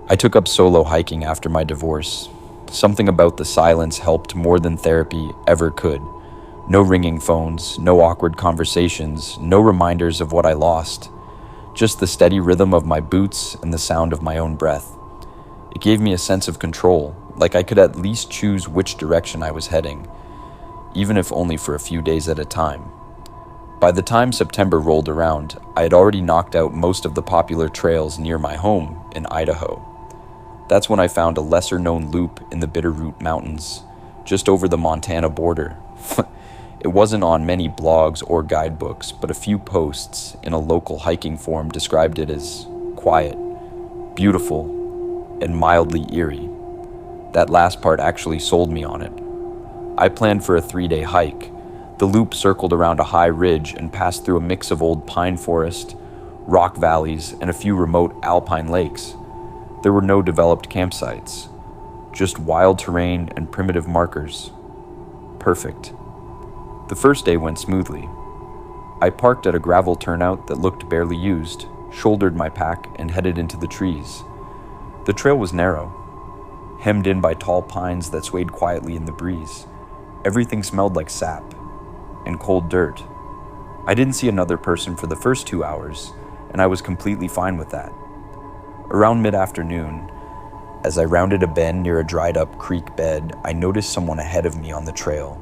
I took up solo hiking after my divorce. Something about the silence helped more than therapy ever could. No ringing phones, no awkward conversations, no reminders of what I lost. Just the steady rhythm of my boots and the sound of my own breath. It gave me a sense of control, like I could at least choose which direction I was heading, even if only for a few days at a time. By the time September rolled around, I had already knocked out most of the popular trails near my home in Idaho. That's when I found a lesser-known loop in the Bitterroot Mountains, just over the Montana border. It wasn't on many blogs or guidebooks, but a few posts in a local hiking forum described it as quiet, beautiful, and mildly eerie. That last part actually sold me on it. I planned for a 3-day hike. The loop circled around a high ridge and passed through a mix of old pine forest, rock valleys, and a few remote alpine lakes. There were no developed campsites, just wild terrain and primitive markers. Perfect. The first day went smoothly. I parked at a gravel turnout that looked barely used, shouldered my pack, and headed into the trees. The trail was narrow, hemmed in by tall pines that swayed quietly in the breeze. Everything smelled like sap and cold dirt. I didn't see another person for the first 2 hours, and I was completely fine with that. Around mid-afternoon, as I rounded a bend near a dried-up creek bed, I noticed someone ahead of me on the trail.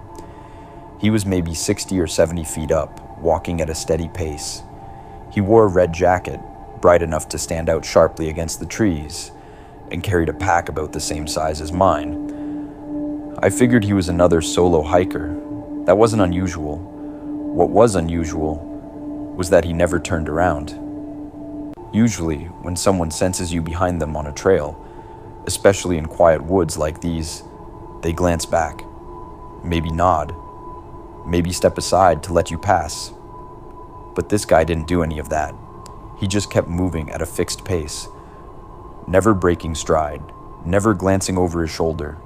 He was maybe 60 or 70 feet up, walking at a steady pace. He wore a red jacket, bright enough to stand out sharply against the trees, and carried a pack about the same size as mine. I figured he was another solo hiker. That wasn't unusual. What was unusual was that he never turned around. Usually, when someone senses you behind them on a trail, especially in quiet woods like these, they glance back, maybe nod, maybe step aside to let you pass. But this guy didn't do any of that. He just kept moving at a fixed pace, never breaking stride, never glancing over his shoulder.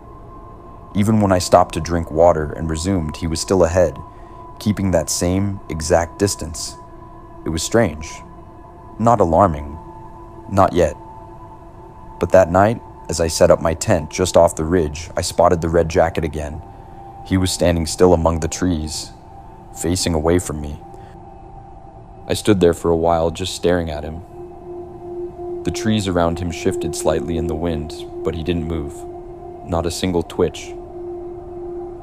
Even when I stopped to drink water and resumed, he was still ahead, keeping that same exact distance. It was strange. Not alarming. Not yet. But that night, as I set up my tent just off the ridge, I spotted the red jacket again. He was standing still among the trees, facing away from me. I stood there for a while just staring at him. The trees around him shifted slightly in the wind, but he didn't move. Not a single twitch.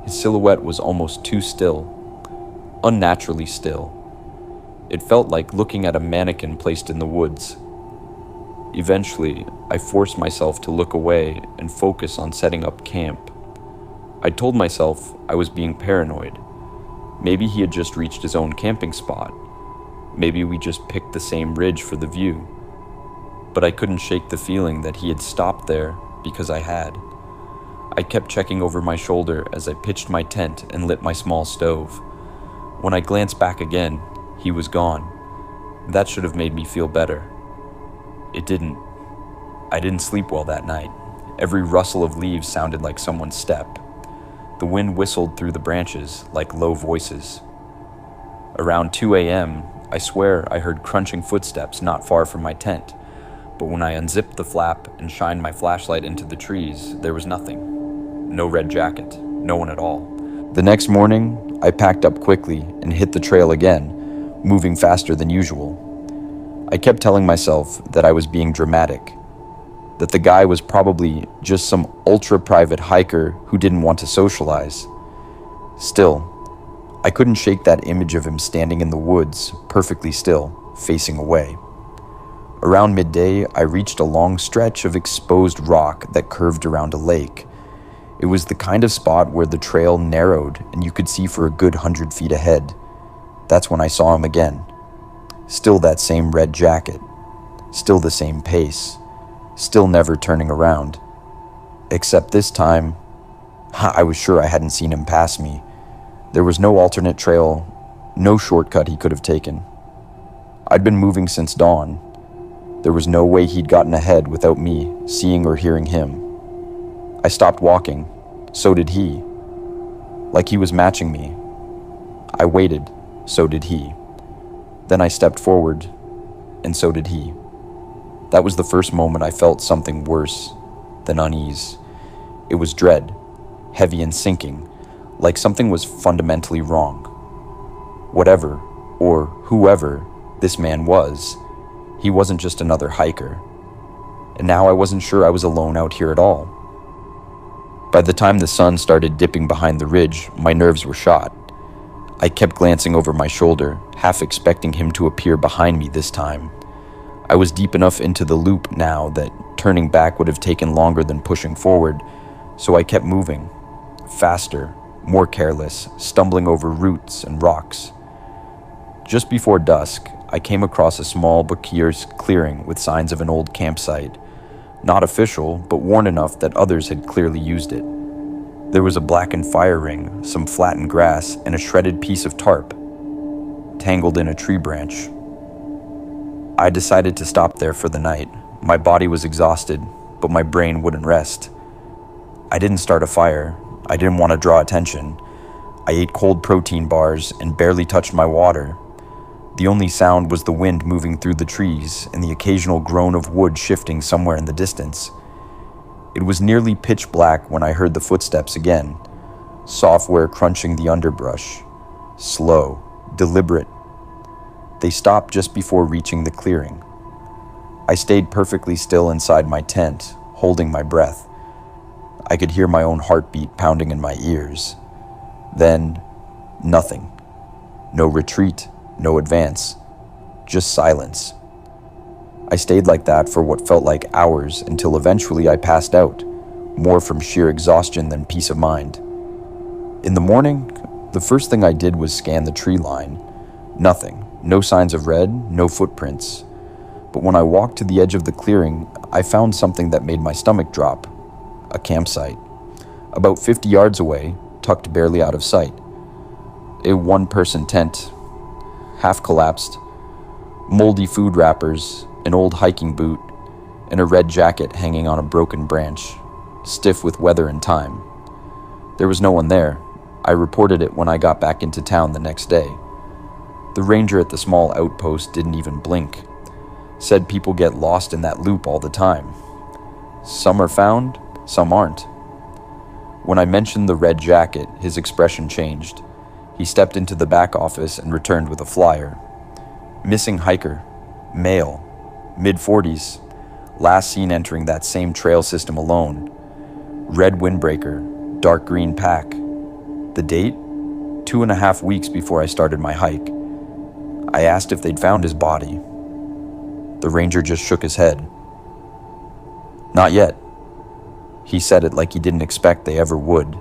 His silhouette was almost too still, unnaturally still. It felt like looking at a mannequin placed in the woods. Eventually, I forced myself to look away and focus on setting up camp. I told myself I was being paranoid. Maybe he had just reached his own camping spot. Maybe we just picked the same ridge for the view. But I couldn't shake the feeling that he had stopped there because I had. I kept checking over my shoulder as I pitched my tent and lit my small stove. When I glanced back again, he was gone. That should have made me feel better. It didn't. I didn't sleep well that night. Every rustle of leaves sounded like someone's step. The wind whistled through the branches like low voices. Around 2 a.m., I swear I heard crunching footsteps not far from my tent, but when I unzipped the flap and shined my flashlight into the trees, there was nothing. No red jacket, no one at all. The next morning, I packed up quickly and hit the trail again, moving faster than usual. I kept telling myself that I was being dramatic, that the guy was probably just some ultra-private hiker who didn't want to socialize. Still, I couldn't shake that image of him standing in the woods, perfectly still, facing away. Around midday, I reached a long stretch of exposed rock that curved around a lake. It was the kind of spot where the trail narrowed and you could see for a good 100 feet ahead. That's when I saw him again. Still that same red jacket. Still the same pace. Still never turning around. Except this time, I was sure I hadn't seen him pass me. There was no alternate trail, no shortcut he could have taken. I'd been moving since dawn. There was no way he'd gotten ahead without me seeing or hearing him. I stopped walking. So did he. Like he was matching me. I waited. So did he. Then I stepped forward, and so did he. That was the first moment I felt something worse than unease. It was dread, heavy and sinking, like something was fundamentally wrong. Whatever, or whoever, this man was, he wasn't just another hiker. And now I wasn't sure I was alone out here at all. By the time the sun started dipping behind the ridge, my nerves were shot. I kept glancing over my shoulder, half expecting him to appear behind me this time. I was deep enough into the loop now that turning back would have taken longer than pushing forward, so I kept moving, faster, more careless, stumbling over roots and rocks. Just before dusk, I came across a small Bakir's clearing with signs of an old campsite. Not official, but worn enough that others had clearly used it. There was a blackened fire ring, some flattened grass, and a shredded piece of tarp, tangled in a tree branch. I decided to stop there for the night. My body was exhausted, but my brain wouldn't rest. I didn't start a fire. I didn't want to draw attention. I ate cold protein bars and barely touched my water. The only sound was the wind moving through the trees and the occasional groan of wood shifting somewhere in the distance. It was nearly pitch black when I heard the footsteps again, software crunching the underbrush, slow, deliberate. They stopped just before reaching the clearing. I stayed perfectly still inside my tent, holding my breath. I could hear my own heartbeat pounding in my ears. Then, nothing. No retreat, no advance, just silence. I stayed like that for what felt like hours until eventually I passed out, more from sheer exhaustion than peace of mind. In the morning, the first thing I did was scan the tree line. Nothing, no signs of red, no footprints. But when I walked to the edge of the clearing, I found something that made my stomach drop. A campsite. About 50 yards away, tucked barely out of sight. A one-person tent, half collapsed, moldy food wrappers, an old hiking boot, and a red jacket hanging on a broken branch, stiff with weather and time. There was no one there. I reported it when I got back into town the next day. The ranger at the small outpost didn't even blink. Said people get lost in that loop all the time. Some are found, some aren't. When I mentioned the red jacket, his expression changed. He stepped into the back office and returned with a flyer. Missing hiker, male, mid-40s, last seen entering that same trail system alone. Red windbreaker, dark green pack. The date? 2.5 weeks before I started my hike. I asked if they'd found his body. The ranger just shook his head. Not yet. He said it like he didn't expect they ever would.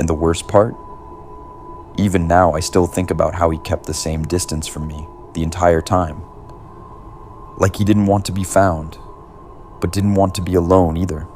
And the worst part? Even now, I still think about how he kept the same distance from me the entire time. Like he didn't want to be found, but didn't want to be alone either.